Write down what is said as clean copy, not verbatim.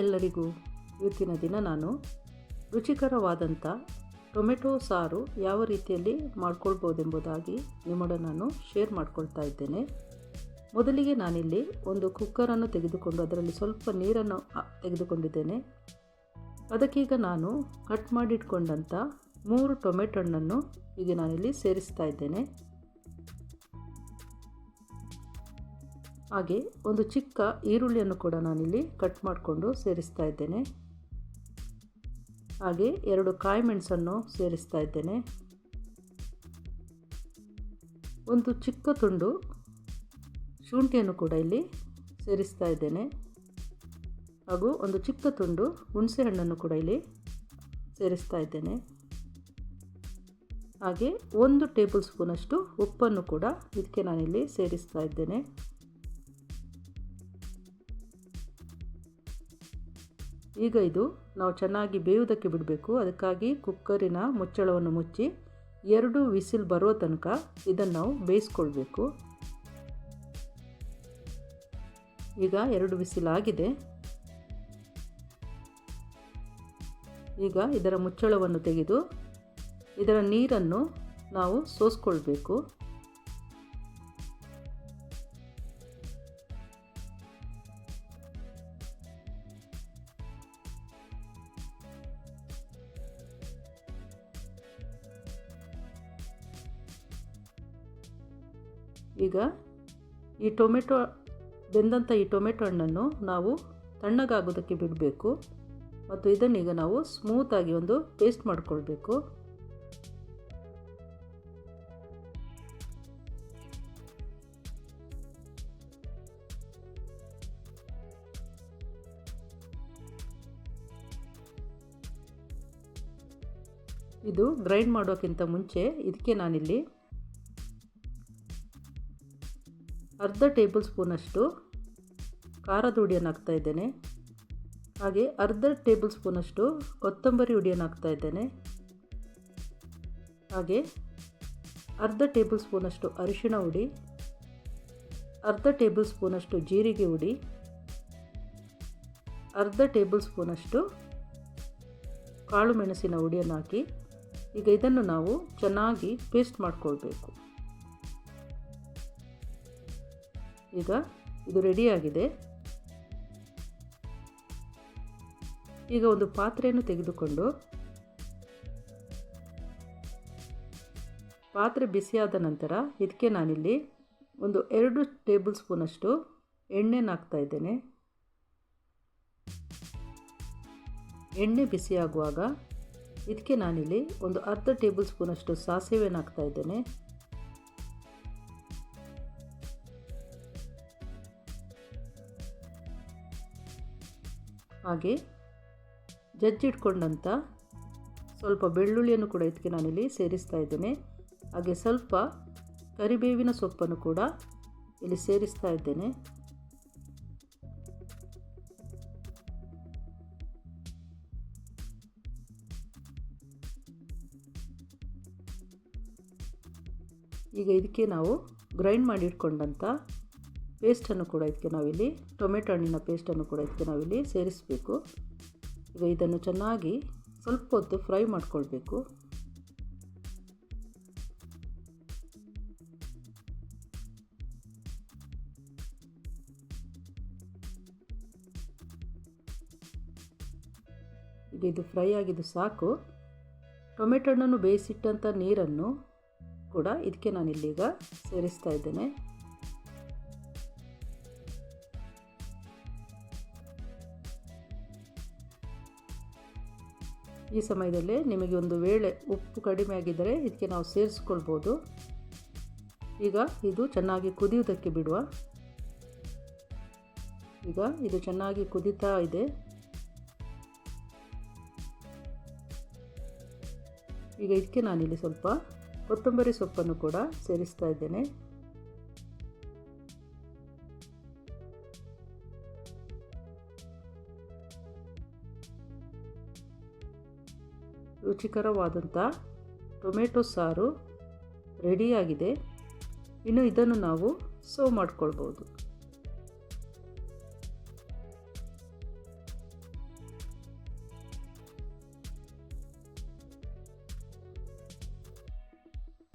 ಎಲ್ಲರಿಗೂ ಇವತ್ತಿನ ದಿನ ನಾನು ರುಚಿಕರವಾದಂಥ ಟೊಮೆಟೊ ಸಾರು ಯಾವ ರೀತಿಯಲ್ಲಿ ಮಾಡ್ಕೊಳ್ಬೋದೆಂಬುದಾಗಿ ನಿಮ್ಮೊಡನೆ ನಾನು ಶೇರ್ ಮಾಡ್ಕೊಳ್ತಾ ಇದ್ದೇನೆ. ಮೊದಲಿಗೆ ನಾನಿಲ್ಲಿ ಒಂದು ಕುಕ್ಕರನ್ನು ತೆಗೆದುಕೊಂಡು ಅದರಲ್ಲಿ ಸ್ವಲ್ಪ ನೀರನ್ನು ತೆಗೆದುಕೊಂಡಿದ್ದೇನೆ. ಅದಕ್ಕೀಗ ನಾನು ಕಟ್ ಮಾಡಿಟ್ಕೊಂಡಂಥ 3 ಟೊಮೆಟೊ ಹಣ್ಣನ್ನು ಈಗ ನಾನಿಲ್ಲಿ ಸೇರಿಸ್ತಾ ಇದ್ದೇನೆ. ಹಾಗೆ ಒಂದು ಚಿಕ್ಕ ಈರುಳ್ಳಿಯನ್ನು ಕೂಡ ನಾನಿಲ್ಲಿ ಕಟ್ ಮಾಡಿಕೊಂಡು ಸೇರಿಸ್ತಾ ಇದ್ದೇನೆ. ಹಾಗೆ 2 ಕಾಯಿ ಮೆಣಸನ್ನು ಸೇರಿಸ್ತಾ ಇದ್ದೇನೆ. ಒಂದು ಚಿಕ್ಕ ತುಂಡು ಶುಂಠಿಯನ್ನು ಕೂಡ ಇಲ್ಲಿ ಸೇರಿಸ್ತಾ ಇದ್ದೇನೆ. ಹಾಗೂ ಒಂದು ಚಿಕ್ಕ ತುಂಡು ಹುಣಸೆ ಹಣ್ಣನ್ನು ಕೂಡ ಇಲ್ಲಿ ಸೇರಿಸ್ತಾ ಇದ್ದೇನೆ. ಹಾಗೆ 1 ಟೇಬಲ್ ಸ್ಪೂನಷ್ಟು ಉಪ್ಪನ್ನು ಕೂಡ ಇದಕ್ಕೆ ನಾನಿಲ್ಲಿ ಸೇರಿಸ್ತಾ ಇದ್ದೇನೆ. ಈಗ ಇದು ನಾವು ಚೆನ್ನಾಗಿ ಬೇಯುವುದಕ್ಕೆ ಬಿಡಬೇಕು. ಅದಕ್ಕಾಗಿ ಕುಕ್ಕರಿನ ಮುಚ್ಚಳವನ್ನು ಮುಚ್ಚಿ 2 ವಿಸಿಲ್ ಬರೋ ತನಕ ಇದನ್ನು ನಾವು ಬೇಯಿಸ್ಕೊಳ್ಬೇಕು. ಈಗ 2 ವಿಸಿಲ್ ಆಗಿದೆ. ಈಗ ಇದರ ಮುಚ್ಚಳವನ್ನು ತೆಗೆದು ಇದರ ನೀರನ್ನು ನಾವು ಸೋಸ್ಕೊಳ್ಬೇಕು. ಈಗ ಈ ಬೆಂದಂಥ ಈ ಟೊಮೆಟೊ ಹಣ್ಣನ್ನು ನಾವು ತಣ್ಣಗಾಗೋದಕ್ಕೆ ಬಿಡಬೇಕು ಮತ್ತು ಇದನ್ನೀಗ ನಾವು ಸ್ಮೂತಾಗಿ ಒಂದು ಪೇಸ್ಟ್ ಮಾಡಿಕೊಳ್ಬೇಕು. ಇದು ಗ್ರೈಂಡ್ ಮಾಡೋಕ್ಕಿಂತ ಮುಂಚೆ ಇದಕ್ಕೆ ನಾನಿಲ್ಲಿ ಅರ್ಧ ಟೇಬಲ್ ಸ್ಪೂನಷ್ಟು ಖಾರದ ಹುಡಿಯನ್ನು ಹಾಕ್ತಾ ಇದ್ದೇನೆ. ಹಾಗೆ ಅರ್ಧ ಟೇಬಲ್ ಸ್ಪೂನಷ್ಟು ಕೊತ್ತಂಬರಿ ಹುಡಿಯನ್ನು ಹಾಕ್ತಾ ಇದ್ದೇನೆ. ಹಾಗೆ ಅರ್ಧ ಟೇಬಲ್ ಸ್ಪೂನಷ್ಟು ಅರಿಶಿಣ ಹುಡಿ, ಅರ್ಧ ಟೇಬಲ್ ಸ್ಪೂನಷ್ಟು ಜೀರಿಗೆ ಹುಡಿ, ಅರ್ಧ ಟೇಬಲ್ ಸ್ಪೂನಷ್ಟು ಕಾಳು ಮೆಣಸಿನ ಹುಡಿಯನ್ನು ಹಾಕಿ ಈಗ ಇದನ್ನು ನಾವು ಚೆನ್ನಾಗಿ ಪೇಸ್ಟ್ ಮಾಡಿಕೊಳ್ಬೇಕು. ಈಗ ಇದು ರೆಡಿಯಾಗಿದೆ. ಈಗ ಒಂದು ಪಾತ್ರೆಯನ್ನು ತೆಗೆದುಕೊಂಡು ಪಾತ್ರೆ ಬಿಸಿಯಾದ ನಂತರ ಇದಕ್ಕೆ ನಾನಿಲ್ಲಿ ಒಂದು 2 ಟೇಬಲ್ ಸ್ಪೂನಷ್ಟು ಎಣ್ಣೆನ ಹಾಕ್ತಾ ಇದ್ದೇನೆ. ಎಣ್ಣೆ ಬಿಸಿಯಾಗುವಾಗ ಇದಕ್ಕೆ ನಾನಿಲ್ಲಿ ಒಂದು ಅರ್ಧ ಟೇಬಲ್ ಸ್ಪೂನಷ್ಟು ಸಾಸಿವೆನ ಹಾಕ್ತಾ ಇದ್ದೇನೆ. ಹಾಗೆ ಜಜ್ಜಿಟ್ಕೊಂಡಂಥ ಸ್ವಲ್ಪ ಬೆಳ್ಳುಳ್ಳಿಯನ್ನು ಕೂಡ ಇದಕ್ಕೆ ನಾನಿಲ್ಲಿ ಸೇರಿಸ್ತಾ ಇದ್ದೇನೆ. ಹಾಗೆ ಸ್ವಲ್ಪ ಕರಿಬೇವಿನ ಸೊಪ್ಪನ್ನು ಕೂಡ ಇಲ್ಲಿ ಸೇರಿಸ್ತಾ ಇದ್ದೇನೆ. ಈಗ ಇದಕ್ಕೆ ನಾವು ಗ್ರೈಂಡ್ ಮಾಡಿಟ್ಕೊಂಡಂಥ ಪೇಸ್ಟನ್ನು ಕೂಡ ಇದಕ್ಕೆ ನಾವಿಲ್ಲಿ ಟೊಮೆಟೊ ಹಣ್ಣಿನ ಪೇಸ್ಟನ್ನು ಕೂಡ ಇದಕ್ಕೆ ನಾವಿಲ್ಲಿ ಸೇರಿಸಬೇಕು. ಈಗ ಇದನ್ನು ಚೆನ್ನಾಗಿ ಸ್ವಲ್ಪ ಹೊತ್ತು ಫ್ರೈ ಮಾಡಿಕೊಳ್ಬೇಕು. ಈಗ ಇದು ಫ್ರೈ ಆಗಿದ್ದು ಸಾಕು. ಟೊಮೆಟೊ ಹಣ್ಣನ್ನು ಬೇಯಿಸಿಟ್ಟಂಥ ನೀರನ್ನು ಕೂಡ ಇದಕ್ಕೆ ನಾನಿಲ್ಲೀಗ ಸೇರಿಸ್ತಾ ಇದ್ದೇನೆ. ಈ ಸಮಯದಲ್ಲಿ ನಿಮಗೆ ಒಂದು ವೇಳೆ ಉಪ್ಪು ಕಡಿಮೆ ಆಗಿದ್ದರೆ ಇದಕ್ಕೆ ನಾವು ಸೇರಿಸ್ಕೊಳ್ಬೋದು. ಈಗ ಇದು ಚೆನ್ನಾಗಿ ಕುದಿಯುವುದಕ್ಕೆ ಬಿಡುವ. ಈಗ ಇದು ಚೆನ್ನಾಗಿ ಕುದೀತಾ ಇದೆ. ಈಗ ಇದಕ್ಕೆ ನಾನಿಲ್ಲಿ ಸ್ವಲ್ಪ ಕೊತ್ತಂಬರಿ ಸೊಪ್ಪನ್ನು ಕೂಡ ಸೇರಿಸ್ತಾ ಇದ್ದೇನೆ. ರುಚಿಕರವಾದಂಥ ಟೊಮೆಟೊ ಸಾರು ರೆಡಿಯಾಗಿದೆ. ಇನ್ನು ಇದನ್ನು ನಾವು ಸರ್ವ್ ಮಾಡ್ಕೊಳ್ಬೋದು.